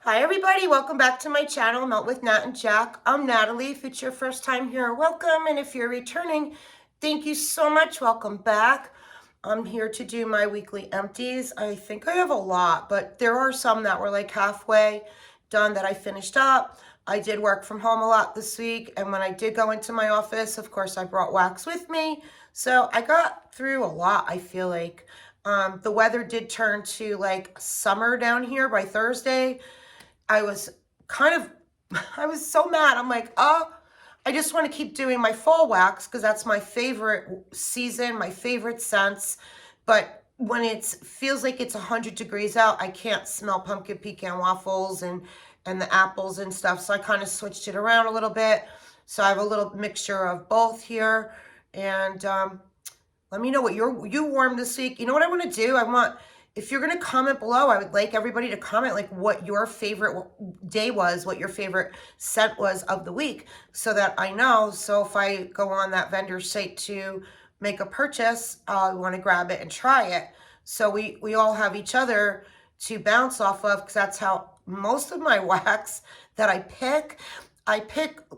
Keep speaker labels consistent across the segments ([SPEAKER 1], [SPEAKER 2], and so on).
[SPEAKER 1] Hi everybody, welcome back to my channel, Melt with Nat and Jack. I'm Natalie. If it's your first time here, welcome. And if you're returning, thank you so much. Welcome back. I'm here to do my weekly empties. I think I have a lot, but there are some that were like halfway done that I finished up. I did work from home a lot this week. And when I did go into my office, of course, I brought wax with me. So I got through a lot, I feel like. The weather did turn to like summer down here by Thursday. I was kind of, I was so mad. I'm like, oh, I just want to keep doing my fall wax because that's my favorite season, my favorite scents. But when it feels like it's 100 degrees out, I can't smell pumpkin pecan waffles and the apples and stuff. So I kind of switched it around a little bit. So I have a little mixture of both here. And let me know what you warmed this week. You know what I want to do? If you're going to comment below, I would like everybody to comment like what your favorite day was, what your favorite scent was of the week, so that I know. So if I go on that vendor site to make a purchase, I want to grab it and try it. So we all have each other to bounce off of, because that's how most of my wax that I pick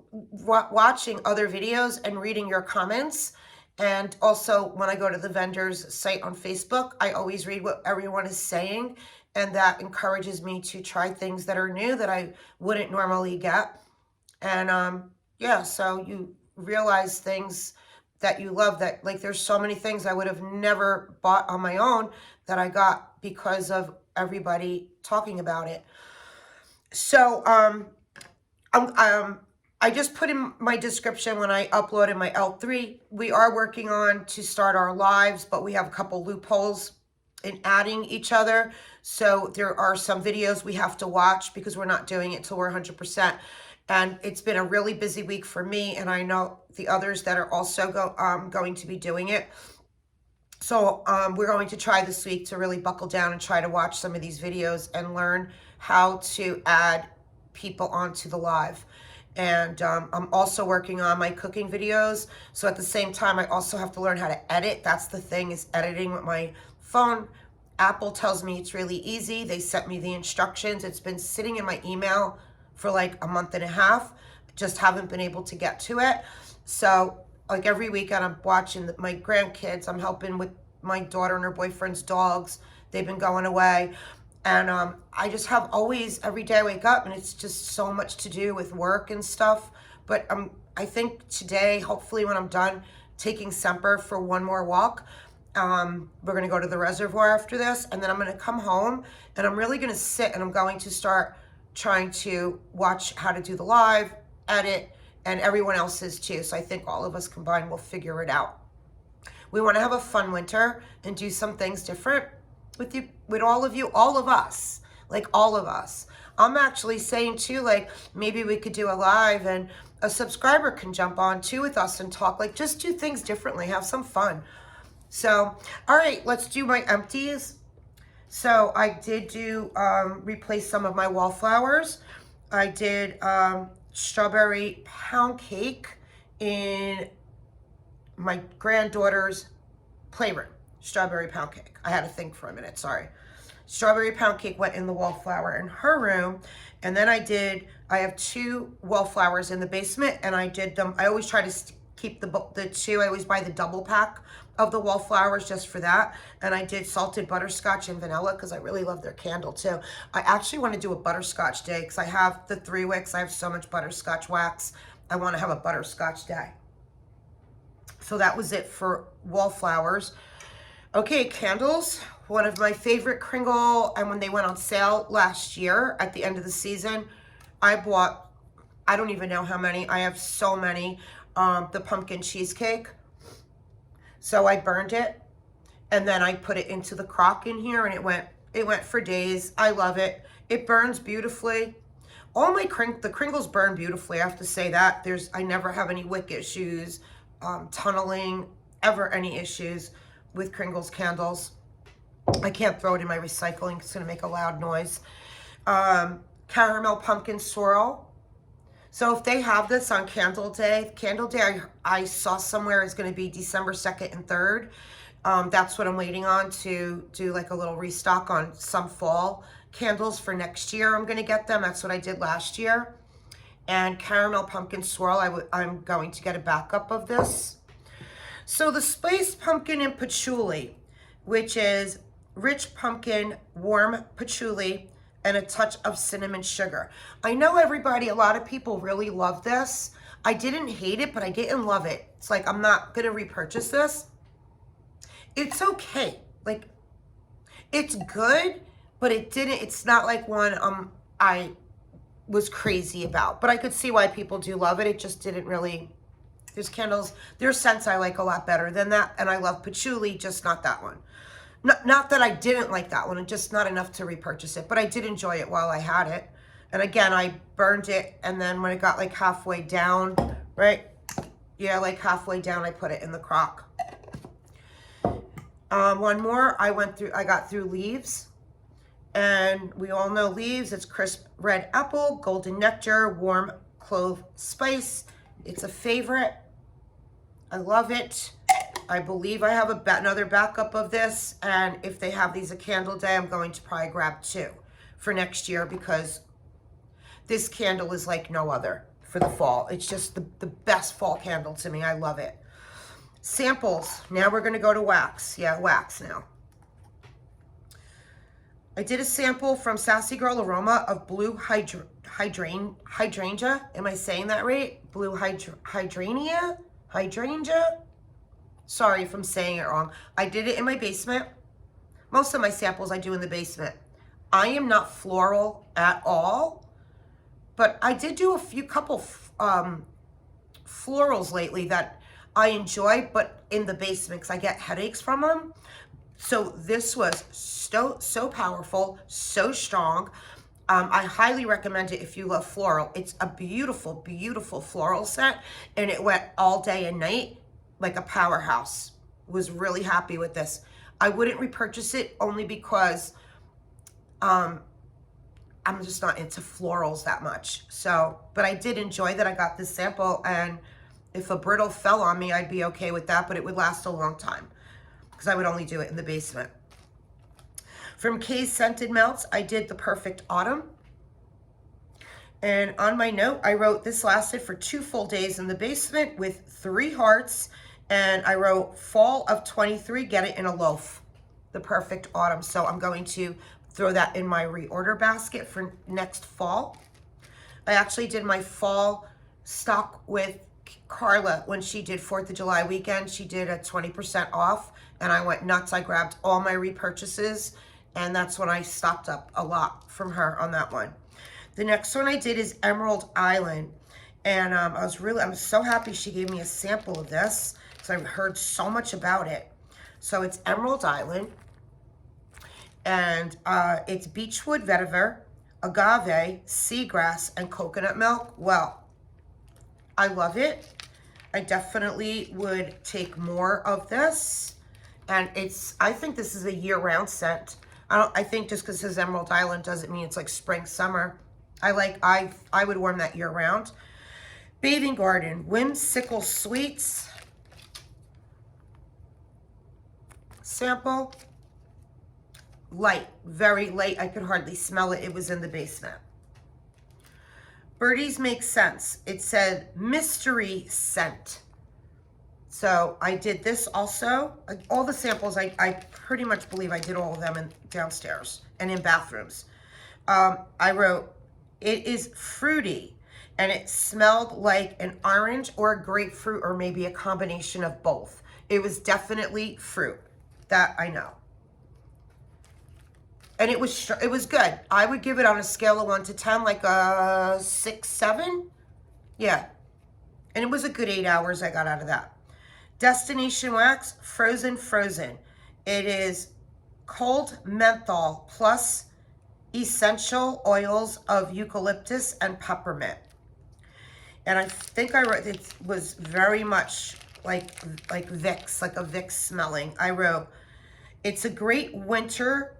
[SPEAKER 1] watching other videos and reading your comments. And also when I go to the vendor's site on Facebook, I always read what everyone is saying. And that encourages me to try things that are new that I wouldn't normally get. And yeah, so you realize things that you love, that like there's so many things I would have never bought on my own that I got because of everybody talking about it. So I just put in my description when I uploaded my L3, we are working on to start our lives, but we have a couple loopholes in adding each other. So there are some videos we have to watch because we're not doing it till we're 100%. And it's been a really busy week for me, and I know the others that are also going to be doing it. So we're going to try this week to really buckle down and try to watch some of these videos and learn how to add people onto the live. And I'm also working on my cooking videos. So at the same time, I also have to learn how to edit. That's the thing, is editing with my phone. Apple tells me it's really easy. They sent me the instructions. It's been sitting in my email for like a month and a half. Just haven't been able to get to it. So like every weekend I'm watching my grandkids. I'm helping with my daughter and her boyfriend's dogs. They've been going away. And I just have always, every day I wake up and it's just so much to do with work and stuff. But I think today, hopefully when I'm done taking Semper for one more walk, we're going to go to the reservoir after this. And then I'm going to come home and I'm really going to sit and I'm going to start trying to watch how to do the live, edit, and everyone else's too. So I think all of us combined will figure it out. We want to have a fun winter and do some things different with you, with all of you, all of us, like all of us. I'm actually saying too, like maybe we could do a live and a subscriber can jump on too with us and talk, like just do things differently, have some fun. So, all right, let's do my empties. So I did do, replace some of my wallflowers. I did strawberry pound cake in my granddaughter's playroom. Strawberry pound cake. I had to think for a minute, sorry. Strawberry pound cake went in the wallflower in her room. And then I have two wallflowers in the basement, and I did them. I always try to keep the two. I always buy the double pack of the wallflowers just for that. And I did salted butterscotch and vanilla because I really love their candle too. I actually want to do a butterscotch day because I have the 3 wicks. I have so much butterscotch wax. I want to have a butterscotch day. So that was it for wallflowers. Okay, candles, one of my favorite Kringle, and when they went on sale last year at the end of the season, I bought, I don't even know how many, I have so many, the pumpkin cheesecake. So I burned it, and then I put it into the crock in here, and it went for days. I love it. It burns beautifully. All my the Kringles burn beautifully, I have to say that. I never have any wick issues, tunneling, ever any issues with Kringles candles. I can't throw it in my recycling. It's going to make a loud noise. Caramel pumpkin swirl. So if they have this on Candle Day I saw somewhere it's going to be December 2nd and 3rd. That's what I'm waiting on to do like a little restock on some fall candles for next year. I'm going to get them. That's what I did last year. And caramel pumpkin swirl, I'm going to get a backup of this. So the spiced pumpkin and patchouli, which is rich pumpkin, warm patchouli, and a touch of cinnamon sugar. I know everybody, a lot of people really love this. I didn't hate it, but I didn't love it. It's like, I'm not going to repurchase this. It's okay. Like, it's good, but it's not like one I was crazy about. But I could see why people do love it. It just didn't really, there's candles, there's scents I like a lot better than that. And I love patchouli, just not that one. Not that I didn't like that one, and just not enough to repurchase it. But I did enjoy it while I had it. And again, I burned it, and then when it got like halfway down, right? Yeah, like halfway down, I put it in the crock. One more, I got through leaves. And we all know leaves. It's crisp red apple, golden nectar, warm clove spice. It's a favorite. I love it. I believe I have another backup of this. And if they have these a candle day, I'm going to probably grab 2 for next year, because this candle is like no other for the fall. It's just the best fall candle to me. I love it. Samples. Now we're going to go to wax. Yeah, wax now. I did a sample from Sassy Girl Aroma of blue hydrangea. Am I saying that right? Blue hydrangea? Hydrangea? Sorry if I'm saying it wrong. I did it in my basement. Most of my samples I do in the basement. I am not floral at all, but I did do a couple florals lately that I enjoy, but in the basement because I get headaches from them. So this was so powerful, so strong. I highly recommend it if you love floral. It's a beautiful, beautiful floral scent, and it went all day and night like a powerhouse. Was really happy with this. I wouldn't repurchase it only because I'm just not into florals that much. So, but I did enjoy that I got this sample, and if a brittle fell on me, I'd be okay with that, but it would last a long time because I would only do it in the basement. From Kay's Scented Melts, I did the Perfect Autumn. And on my note, I wrote, this lasted for 2 full days in the basement with 3 hearts. And I wrote, fall of 23, get it in a loaf. The Perfect Autumn. So I'm going to throw that in my reorder basket for next fall. I actually did my fall stock with Carla when she did 4th of July weekend. She did a 20% off, and I went nuts. I grabbed all my repurchases, and that's when I stocked up a lot from her on that one. The next one I did is Emerald Island, and I'm so happy she gave me a sample of this because I've heard so much about it. So it's Emerald Island, and it's beechwood vetiver, agave, seagrass, and coconut milk. Well, I love it. I definitely would take more of this. And I think this is a year-round scent. I think just because it says Emerald Island doesn't mean it's like spring, summer. I would warm that year-round. Bathing Garden, Whimsical Sweets. Sample. Light, very light. I could hardly smell it. It was in the basement. Birdies Make Sense. It said mystery scent. So I did this also. All the samples, I pretty much believe I did all of them downstairs and in bathrooms. I wrote, it is fruity, and it smelled like an orange or a grapefruit, or maybe a combination of both. It was definitely fruit. That I know. And it was good. I would give it on a scale of 1 to 10, like a 6, 7. Yeah. And it was a good 8 hours I got out of that. Destination Wax, Frozen. It is cold menthol plus essential oils of eucalyptus and peppermint. And I think I wrote, it was very much like Vicks, like a Vicks smelling. I wrote, it's a great winter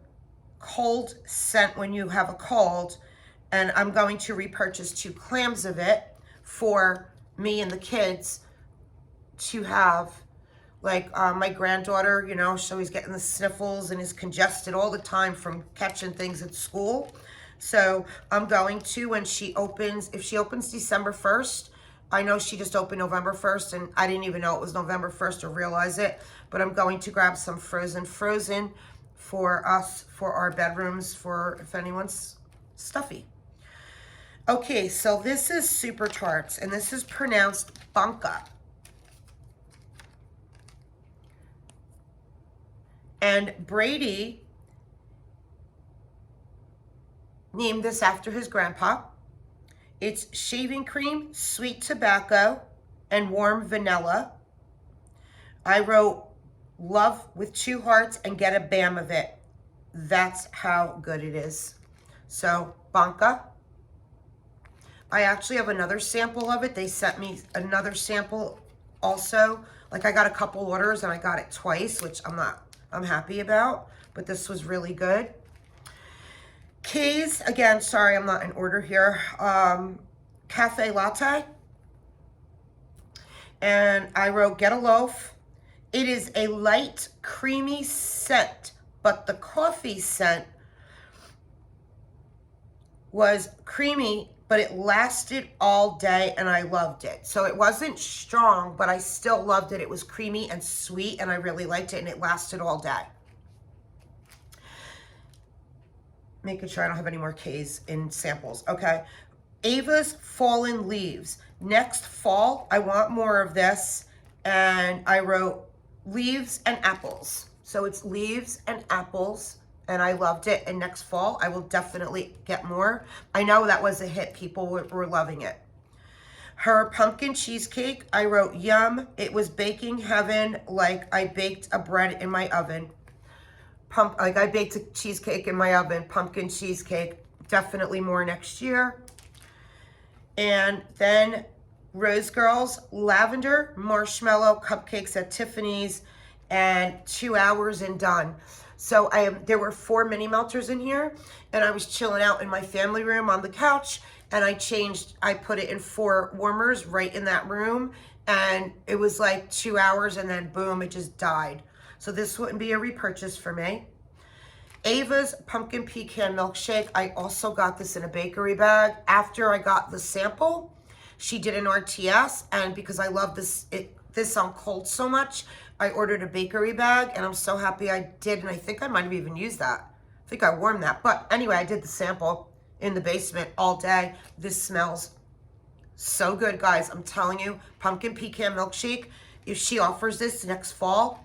[SPEAKER 1] cold scent when you have a cold, and I'm going to repurchase 2 clams of it for me and the kids to have Like my granddaughter, you know, so he's getting the sniffles and is congested all the time from catching things at school. So I'm going to, when she opens, if she opens December 1st, I know she just opened November 1st, and I didn't even know it was November 1st or realize it, but I'm going to grab some frozen for us, for our bedrooms, for if anyone's stuffy. Okay, so this is Super Tarts, and this is pronounced Banca. And Brady named this after his grandpa. It's shaving cream, sweet tobacco, and warm vanilla. I wrote love with 2 hearts and get a bam of it. That's how good it is. So, Banca. I actually have another sample of it. They sent me another sample also. Like, I got a couple orders and I got it twice, which I'm happy about, but this was really good. K's, again, sorry, I'm not in order here. Cafe latte. And I wrote get a loaf. It is a light, creamy scent, but the coffee scent was creamy, but it lasted all day and I loved it. So it wasn't strong, but I still loved it. It was creamy and sweet and I really liked it, and it lasted all day. Making sure I don't have any more K's in samples. Okay. Ava's Fallen Leaves. Next fall, I want more of this. And I wrote leaves and apples. So it's leaves and apples. And I loved it. And next fall, I will definitely get more. I know that was a hit. People were loving it. Her pumpkin cheesecake, I wrote yum. It was baking heaven, like I baked a bread in my oven. Like I baked a cheesecake in my oven, pumpkin cheesecake. Definitely more next year. And then Rose Girls, lavender marshmallow cupcakes at Tiffany's, and 2 hours and done. So there were 4 mini melters in here, and I was chilling out in my family room on the couch, and I put it in 4 warmers right in that room, and it was like 2 hours, and then boom, it just died. So this wouldn't be a repurchase for me. Ava's Pumpkin Pecan Milkshake. I also got this in a bakery bag. After I got the sample, she did an RTS, and because I love this on cold so much, I ordered a bakery bag, and I'm so happy I did, and I think I might have even used that. I think I warmed that. But anyway, I did the sample in the basement all day. This smells so good, guys. I'm telling you, Pumpkin Pecan Milkshake, if she offers this next fall,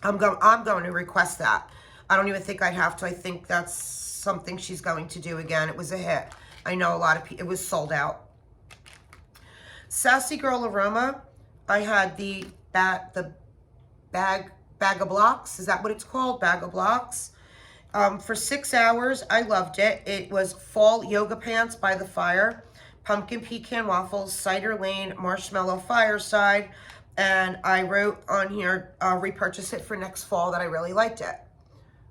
[SPEAKER 1] I'm going to request that. I don't even think I'd have to. I think that's something she's going to do again. It was a hit. I know a lot of people, it was sold out. Sassy Girl Aroma, I had the bag of blocks. Is that what it's called? Bag of blocks. For 6 hours, I loved it. It was fall yoga pants by the fire, pumpkin pecan waffles, cider lane, marshmallow fireside, and I wrote on here, repurchase it for next fall, that I really liked it.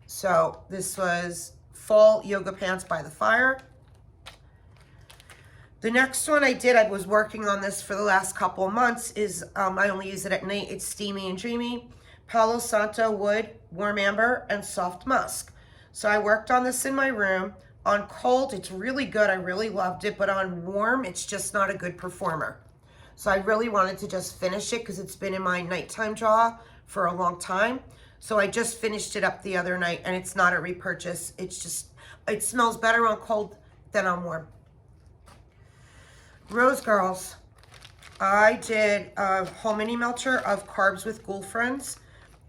[SPEAKER 1] So this was fall yoga pants by the fire. The next one I was working on this for the last couple of months, is I only use it at night. It's Steamy and Dreamy. Palo Santo Wood, Warm Amber, and Soft Musk. So I worked on this in my room. On cold, it's really good. I really loved it. But on warm, it's just not a good performer. So I really wanted to just finish it because it's been in my nighttime drawer for a long time. So I just finished it up the other night, and it's not a repurchase. It's just, it smells better on cold than on warm. Rose Girls, I did a whole mini melter of Carbs with Ghoul Friends,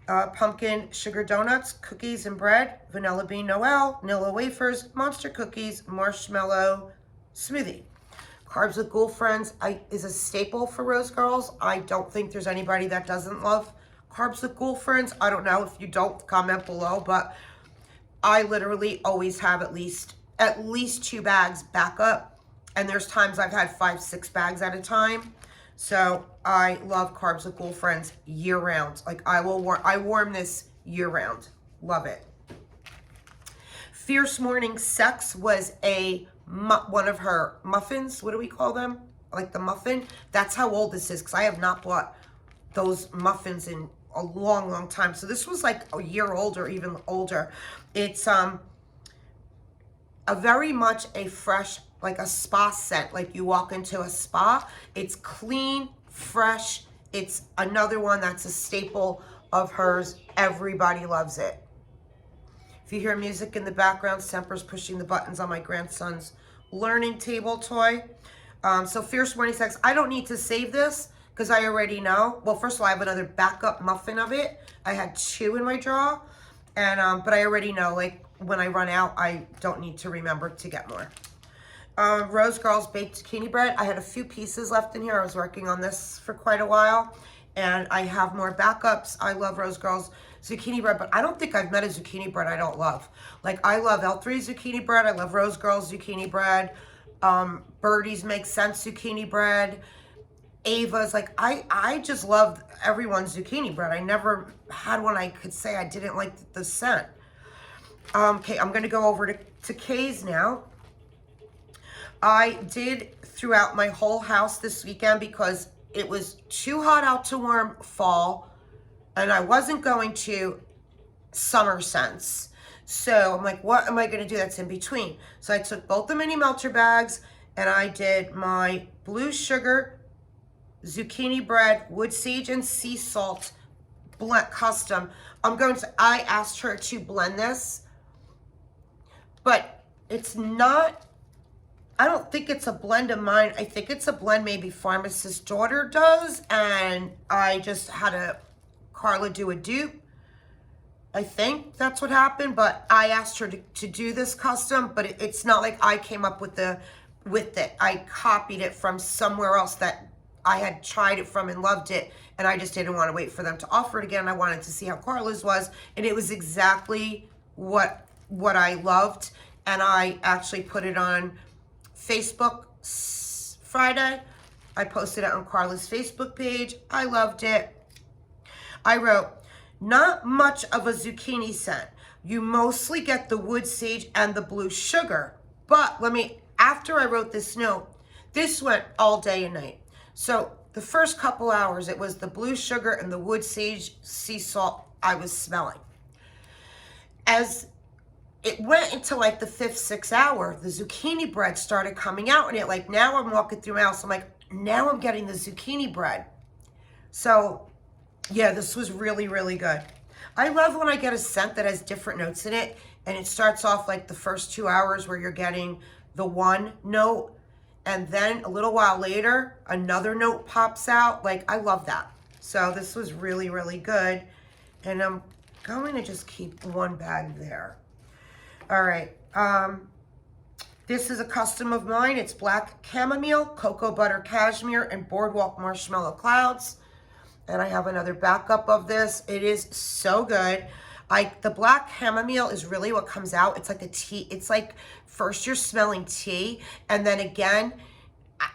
[SPEAKER 1] pumpkin sugar donuts, cookies and bread, vanilla bean Noel, vanilla wafers, monster cookies, marshmallow smoothie. Carbs with Ghoul Friends is a staple for Rose Girls. I don't think there's anybody that doesn't love Carbs with Ghoul Friends. I don't know. If you don't, comment below, but I literally always have at least 2 bags backup, and there's times I've had 5, 6 bags at a time. So I love Carbs with Ghoul Friends year round. Like I warm this year round. Love it. Fierce Morning Sex was one of her muffins. What do we call them? Like the muffin. That's how old this is, because I have not bought those muffins in a long, long time. So this was like a year old or even older. It's a very much a fresh, like a spa scent, like you walk into a spa. It's clean, fresh. It's another one that's a staple of hers. Everybody loves it. If you hear music in the background, Semper's pushing the buttons on my grandson's learning table toy. So Fierce Morning Sex, I don't need to save this because I already know. Well, first of all, I have another backup muffin of it. I had 2 in my drawer, and but I already know, like, when I run out, I don't need to remember to get more. Rose Girls Baked Zucchini Bread. I had a few pieces left in here. I was working on this for quite a while, and I have more backups. I love Rose Girls Zucchini Bread, but I don't think I've met a zucchini bread I don't love. Like, I love L3 Zucchini Bread. I love Rose Girls Zucchini Bread. Birdie's Makes Sense Zucchini Bread. Ava's, like, I just love everyone's zucchini bread. I never had one I could say I didn't like the scent. Okay, I'm going to go over to Kay's now. I did throughout my whole house this weekend because it was too hot out to warm fall, and I wasn't going to summer scents. So I'm like, what am I going to do that's in between? So I took both the mini melter bags, and I did my blue sugar, zucchini bread, wood sage, and sea salt blend custom. I asked her to blend this, but it's not, I don't think it's a blend of mine. I think it's a blend maybe Pharmacist's Daughter does, and I just had Carla do a dupe. I think that's what happened, but I asked her to do this custom, but it's not like I came up with it. I copied it from somewhere else that I had tried it from and loved it, and I just didn't want to wait for them to offer it again. I wanted to see how Carla's was, and it was exactly what I loved, and I actually put it on Facebook Friday. I posted it on Carla's Facebook page. I loved it. I wrote, not much of a zucchini scent. You mostly get the wood sage and the blue sugar. But after I wrote this note, this went all day and night. So the first couple hours, it was the blue sugar and the wood sage sea salt I was smelling. As it went into like the 5th, 6th hour, the zucchini bread started coming out, and it, like, now I'm walking through my house, I'm like, now I'm getting the zucchini bread. So yeah, this was really, really good. I love when I get a scent that has different notes in it, and it starts off like the first 2 hours where you're getting the one note, and then a little while later, another note pops out. Like, I love that. So this was really, really good. And I'm going to just keep one bag there. All right. This is a custom of mine. It's black chamomile, cocoa butter cashmere, and boardwalk marshmallow clouds. And I have another backup of this. It is so good. The black chamomile is really what comes out. It's like a tea. It's like first you're smelling tea, and then again,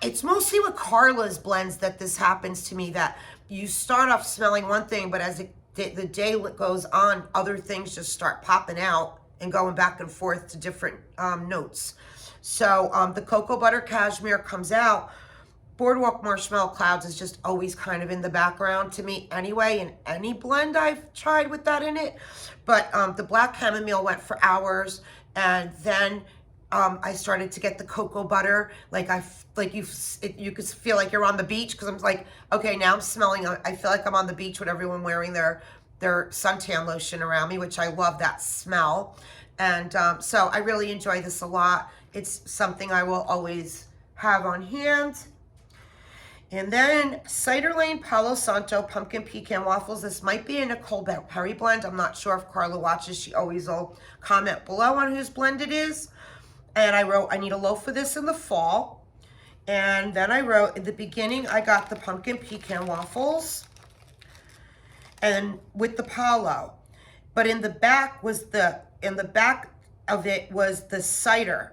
[SPEAKER 1] it's mostly with Carla's blends that this happens to me, that you start off smelling one thing, but as the day goes on, other things just start popping out and going back and forth to different notes. So the cocoa butter cashmere comes out. Boardwalk marshmallow clouds is just always kind of in the background to me anyway, in any blend I've tried with that in it. But the black chamomile went for hours, and then I started to get the cocoa butter. You could feel like you're on the beach, because I'm like, okay, now I'm smelling. I feel like I'm on the beach with everyone wearing their suntan lotion around me, which I love that smell. And so I really enjoy this a lot. It's something I will always have on hand. And then Cider Lane Palo Santo Pumpkin Pecan Waffles. This might be a Nicole Perry blend. I'm not sure if Carla watches. She always will comment below on whose blend it is. And I wrote, I need a loaf of this in the fall. And then I wrote, in the beginning, I got the pumpkin pecan waffles and with the Palo. But in the back of it was the cider.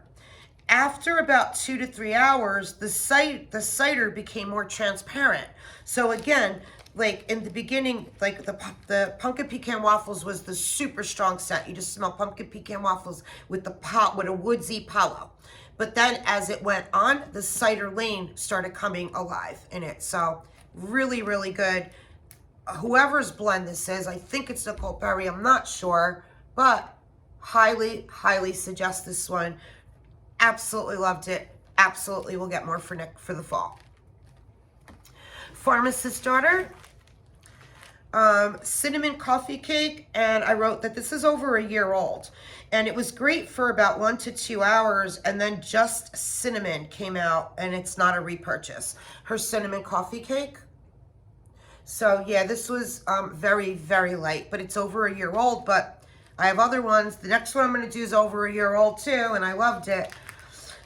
[SPEAKER 1] After about 2 to 3 hours, the cider became more transparent. So again, like in the beginning, like the pumpkin pecan waffles was the super strong scent. You just smell pumpkin pecan waffles with a woodsy Palo. But then as it went on, the Cider Lane started coming alive in it. So really, really good. whoever's blend this is, I think it's Nicole Perry, I'm not sure, but highly, highly suggest this one. Absolutely loved it. Absolutely will get more for the fall. Pharmacist's Daughter, cinnamon coffee cake, and I wrote that this is over a year old, and it was great for about 1 to 2 hours, and then just cinnamon came out, and it's not a repurchase. Her cinnamon coffee cake. So yeah, this was very, very light, but it's over a year old, but I have other ones. The next one I'm going to do is over a year old too, and I loved it.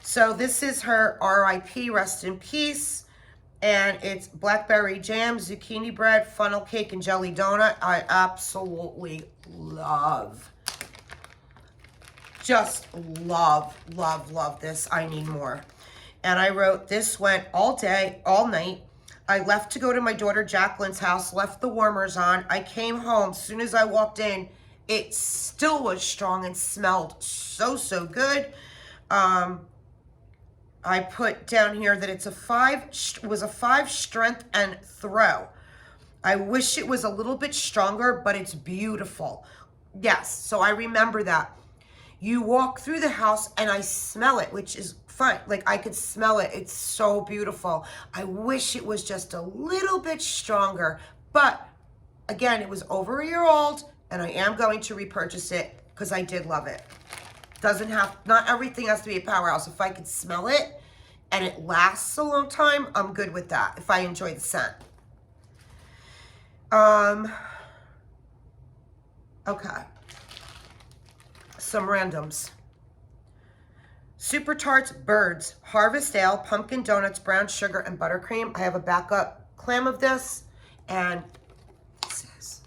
[SPEAKER 1] So this is her RIP, rest in peace, and it's blackberry jam, zucchini bread, funnel cake, and jelly donut. I absolutely love, just love, love, love this. I need more. And I wrote, this went all day, all night. I left to go to my daughter Jacqueline's house, left the warmers on. I came home. As soon as I walked in, it still was strong and smelled so, so good. I put down here that it's a 5 strength and throw. I wish it was a little bit stronger, but it's beautiful. Yes, so I remember that. You walk through the house and I smell it, which is fun. Like, I could smell it. It's so beautiful. I wish it was just a little bit stronger, but again, it was over a year old, and I am going to repurchase it because I did love it. Doesn't have, not everything has to be a powerhouse. If I could smell it and it lasts a long time, I'm good with that if I enjoy the scent. Okay. Some randoms. Super Tarts Birds, Harvest Ale, Pumpkin Donuts, Brown Sugar, and Buttercream. I have a backup clam of this, and this is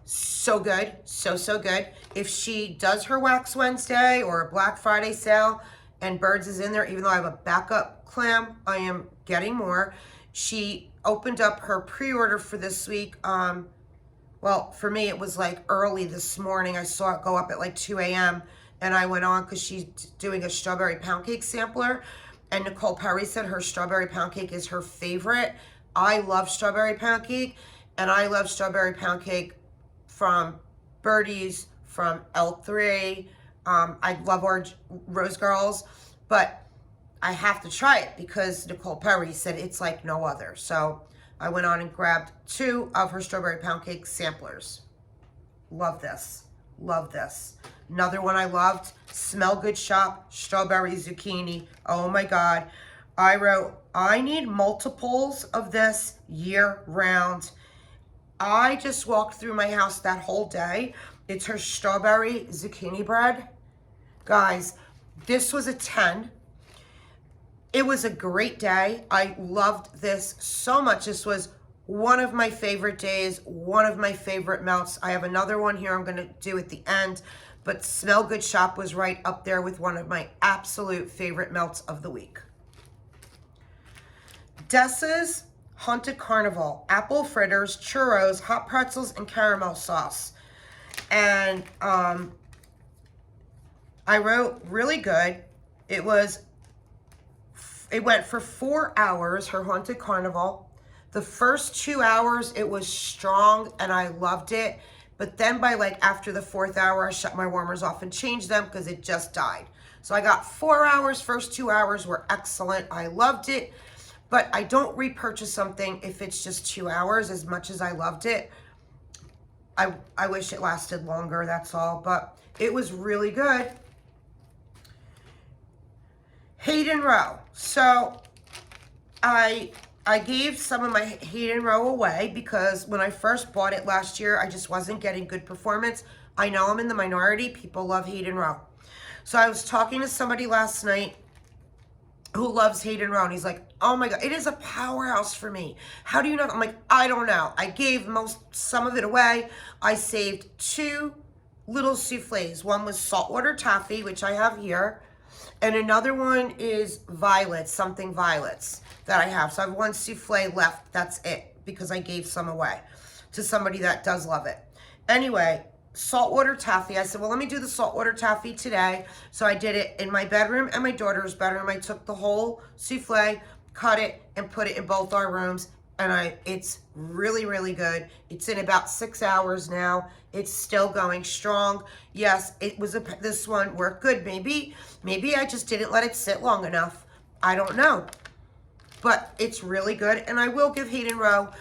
[SPEAKER 1] so good, so, so good. If she does her Wax Wednesday or a Black Friday sale and Birds is in there, even though I have a backup clam, I am getting more. She opened up her pre-order for this week. Well, for me, it was like early this morning. I saw it go up at like 2 a.m. and I went on because she's doing a strawberry pound cake sampler. And Nicole Perry said her strawberry pound cake is her favorite. I love strawberry pound cake, and I love strawberry pound cake from Birdie's, from L3. I love Orange Rose Girls, but I have to try it because Nicole Perry said it's like no other. So I went on and grabbed 2 of her strawberry pound cake samplers. Love this. Love this. Another one I loved, Smell Good Shop, Strawberry Zucchini. Oh my God. I wrote, I need multiples of this year round. I just walked through my house that whole day. It's her strawberry zucchini bread. Guys, this was a 10. It was a great day. I loved this so much. This was one of my favorite days, one of my favorite melts. I have another one here I'm going to do at the end, but Smell Good Shop was right up there with one of my absolute favorite melts of the week. Dessa's Haunted Carnival, apple fritters, churros, hot pretzels, and caramel sauce. And I wrote really good. It went for 4 hours, her Haunted Carnival. The first 2 hours, it was strong and I loved it. But then by like after the 4th hour, I shut my warmers off and changed them because it just died. So I got 4 hours, first 2 hours were excellent. I loved it, but I don't repurchase something if it's just 2 hours as much as I loved it. I wish it lasted longer, that's all, but it was really good. Hayden Row. So I gave some of my Hayden Row away because when I first bought it last year, I just wasn't getting good performance. I know I'm in the minority. People love Hayden Row. So I was talking to somebody last night who loves Hayden Row, and he's like, oh my God, it is a powerhouse for me. How do you know? I'm like, I don't know. I gave some of it away. I saved 2 little soufflés. One was saltwater taffy, which I have here. And another one is violets, something violets that I have. So I have 1 souffle left. That's it, because I gave some away to somebody that does love it. Anyway, saltwater taffy. I said, well, let me do the saltwater taffy today. So I did it in my bedroom and my daughter's bedroom. I took the whole souffle, cut it, and put it in both our rooms. and it's really, really good. It's in about 6 hours now. It's still going strong. Yes, this one worked good. Maybe I just didn't let it sit long enough. I don't know. But it's really good, and I will give Hayden Rowe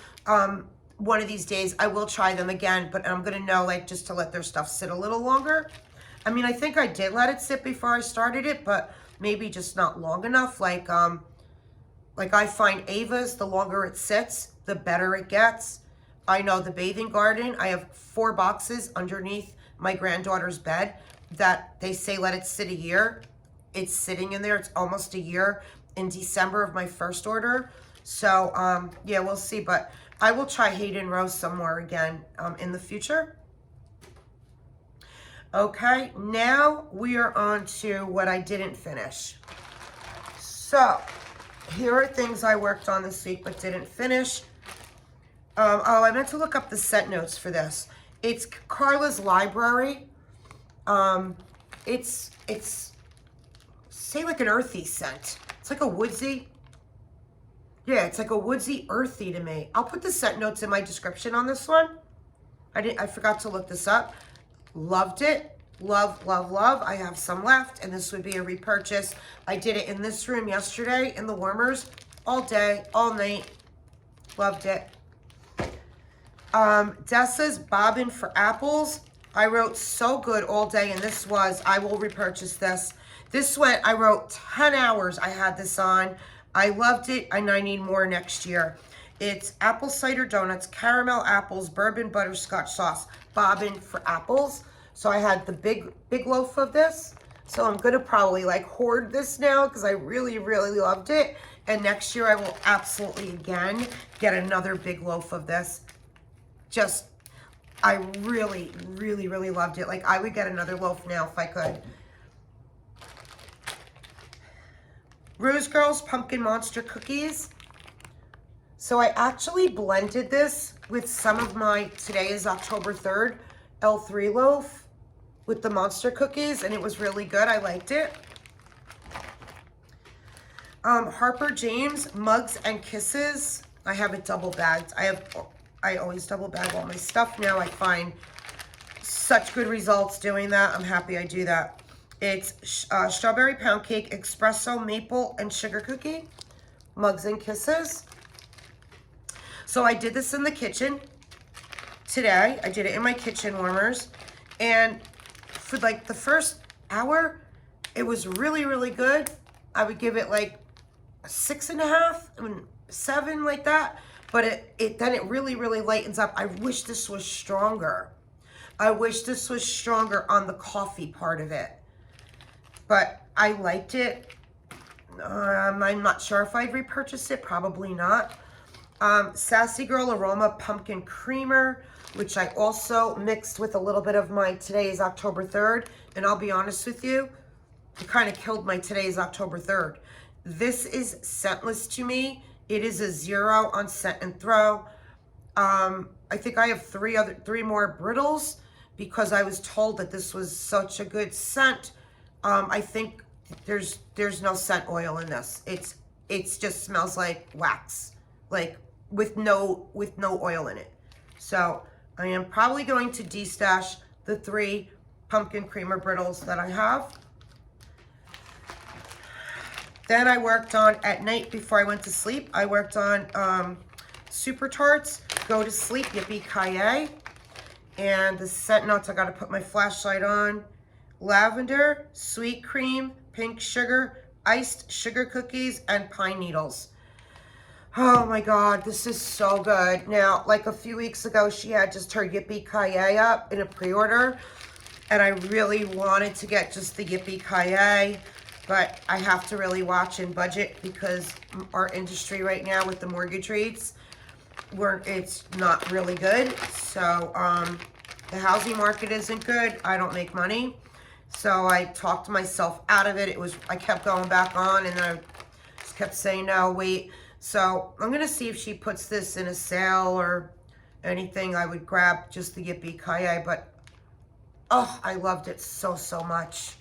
[SPEAKER 1] one of these days. I will try them again, but I'm gonna know, like, just to let their stuff sit a little longer. I mean, I think I did let it sit before I started it, but maybe just not long enough. Like I find Ava's, the longer it sits, the better it gets. I know the Bathing Garden, I have 4 boxes underneath my granddaughter's bed that they say let it sit a year. It's sitting in there. It's almost a year in December of my first order. So, yeah, we'll see. But I will try Hayden Rose some more again in the future. Okay, now we are on to what I didn't finish. So, here are things I worked on this week but didn't finish. Oh, I meant to look up the scent notes for this. It's Carla's Library. It's say like an earthy scent. It's like a woodsy. Yeah, it's like a woodsy, earthy to me. I'll put the scent notes in my description on this one. I forgot to look this up. Loved it. Love, love, love. I have some left, and this would be a repurchase. I did it in this room yesterday in the warmers all day, all night. Loved it. Dessa's Bobbin for Apples. I wrote so good all day, and this was, I will repurchase this. This went, I wrote 10 hours I had this on. I loved it, and I need more next year. It's apple cider donuts, caramel apples, bourbon butterscotch sauce, Bobbin for Apples. So I had the big loaf of this. So I'm gonna probably like hoard this now because I really, really loved it. And next year I will absolutely again get another big loaf of this. Just, I really, really, really loved it. Like I would get another loaf now if I could. Rose Girls Pumpkin Monster Cookies. So I actually blended this with some of my, today is October 3rd, L3 loaf with the monster cookies, and it was really good. I liked it. Harper James Mugs and Kisses. I have it double bagged. I always double bag all my stuff now. I find such good results doing that. I'm happy I do that. It's strawberry pound cake, espresso, maple, and sugar cookie. Mugs and Kisses. So I did this in the kitchen today. I did it in my kitchen warmers. And for like the first hour, it was really, really good. I would give it like a 6.5, 7, like that. But then it really, really lightens up. I wish this was stronger. I wish this was stronger on the coffee part of it. But I liked it. I'm not sure if I'd repurchase it. Probably not. Sassy Girl Aroma Pumpkin Creamer, which I also mixed with a little bit of my Today's October 3rd. And I'll be honest with you, it kind of killed my Today's October 3rd. This is scentless to me. It is a 0 on scent and throw. I think I have 3 more brittles because I was told that this was such a good scent. I think there's no scent oil in this. It's just smells like wax, like with no oil in it. So I am probably going to destash the 3 pumpkin creamer brittles that I have. Then I worked on, at night before I went to sleep, I worked on Super Tarts, Go to Sleep, Yippee-Ki-Yay. And the scent notes, I got to put my flashlight on. Lavender, sweet cream, pink sugar, iced sugar cookies, and pine needles. Oh my God, this is so good. Now, like a few weeks ago, she had just her Yippee-Ki-Yay up in a pre-order. And I really wanted to get just the Yippee-Ki-Yay. But I have to really watch and budget because our industry right now with the mortgage rates, it's not really good. So the housing market isn't good. I don't make money. So I talked myself out of it. I kept going back on and I just kept saying, no, wait. So I'm going to see if she puts this in a sale or anything. I would grab just the Yippee-Ki-Yay. But, oh, I loved it so, so much.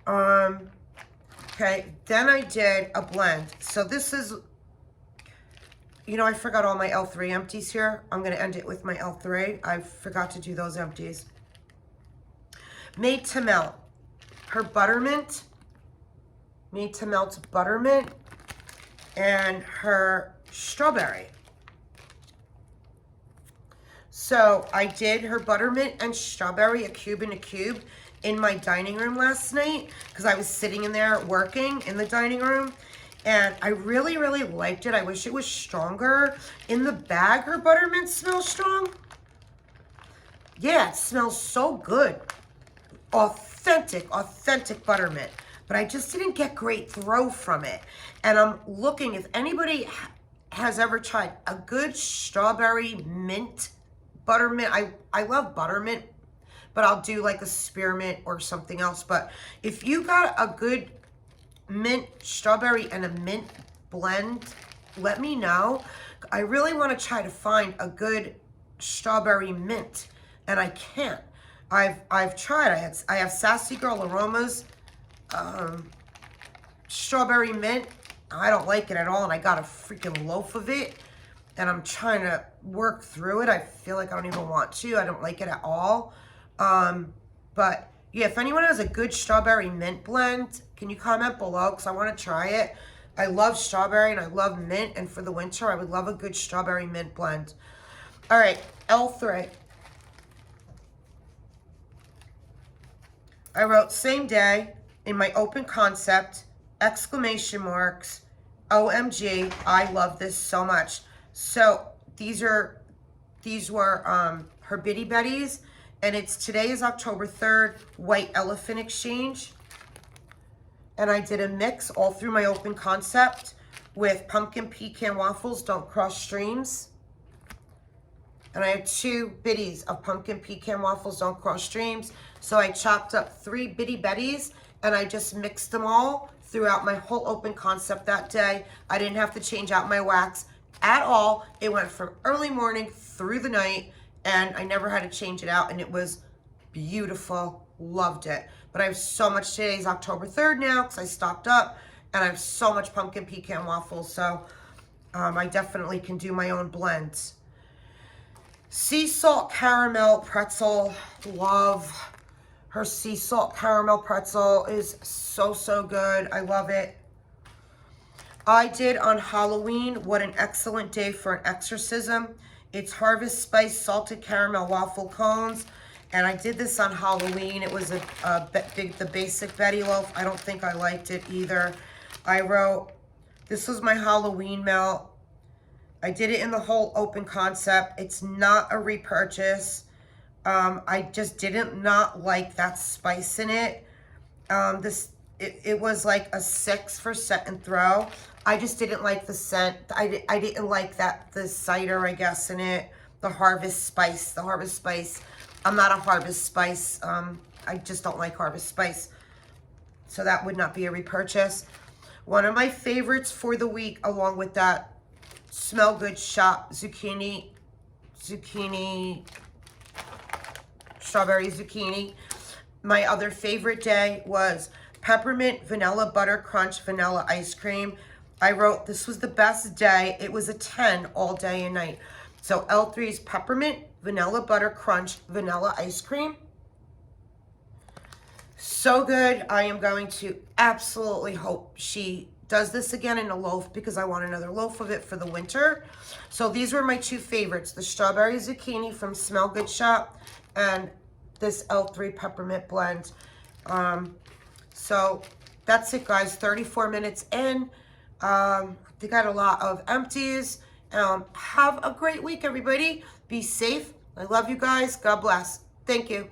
[SPEAKER 1] Okay, then I did a blend. So this is You know, I forgot all my L3 empties here. I'm going to end it with my L3. I forgot to do those empties. Made to Melt. Her Buttermint. Made to Melt Buttermint. And her Strawberry. So I did her Buttermint and Strawberry, a cube and a cube, in my dining room last night because I was sitting in there working in the dining room. And I really, really liked it. I wish it was stronger. In the bag, her Buttermint smells strong. Yeah, it smells so good. Authentic Buttermint. But I just didn't get great throw from it. And I'm looking, if anybody has ever tried a good strawberry mint Buttermint. I love Buttermint, but I'll do like a spearmint or something else. But if you got a good mint strawberry and a mint blend, let me know. I really want to try to find a good strawberry mint, and I can't. I've tried. I have Sassy Girl Aromas strawberry mint. I don't like it at all, and I got a freaking loaf of it, and I'm trying to work through it. I feel like I don't even want to. I don't like it at all. But yeah, if anyone has a good strawberry mint blend, can you comment below? Because I want to try it. I love strawberry and I love mint. And for the winter, I would love a good strawberry mint blend. All right, L3. I wrote same day in my open concept, exclamation marks, OMG, I love this so much. So these were her Bitty Betties. And today is October 3rd, White Elephant Exchange. And I did a mix all through my open concept with pumpkin pecan waffles, Don't Cross Streams. And I had 2 bitties of pumpkin pecan waffles, Don't Cross Streams. So I chopped up 3 Bitty Betties and I just mixed them all throughout my whole open concept that day. I didn't have to change out my wax at all. It went from early morning through the night, and I never had to change it out, and it was beautiful. Loved it. But I have so much. Today's October 3rd now because I stocked up, and I have so much pumpkin pecan waffles, so I definitely can do my own blends. Sea salt caramel pretzel. Love her sea salt caramel pretzel. Is so good. I love it. I did on Halloween, What an Excellent Day for an Exorcism. It's Harvest Spice Salted Caramel Waffle Cones. And I did this on Halloween. It was the basic Betty Loaf. I don't think I liked it either. I wrote, this was my Halloween melt. I did it in the whole open concept. It's not a repurchase. I just didn't not like that spice in it. It was like a 6 for set and throw. I just didn't like the scent. I didn't like the cider, I guess, in it. The Harvest Spice. I'm not a Harvest Spice. I just don't like Harvest Spice. So that would not be a repurchase. One of my favorites for the week, along with that Smell Good Shop Zucchini, Strawberry Zucchini. My other favorite day was Peppermint Vanilla Butter Crunch Vanilla Ice Cream. I wrote, this was the best day. It was a 10 all day and night. So L3's Peppermint Vanilla Butter Crunch Vanilla Ice Cream. So good. I am going to absolutely hope she does this again in a loaf because I want another loaf of it for the winter. So these were my 2 favorites. The Strawberry Zucchini from Smell Good Shop and this L3 Peppermint blend. So that's it, guys. 34 minutes in. I think I had a lot of empties. Have a great week, everybody. Be safe. I love you guys. God bless. Thank you.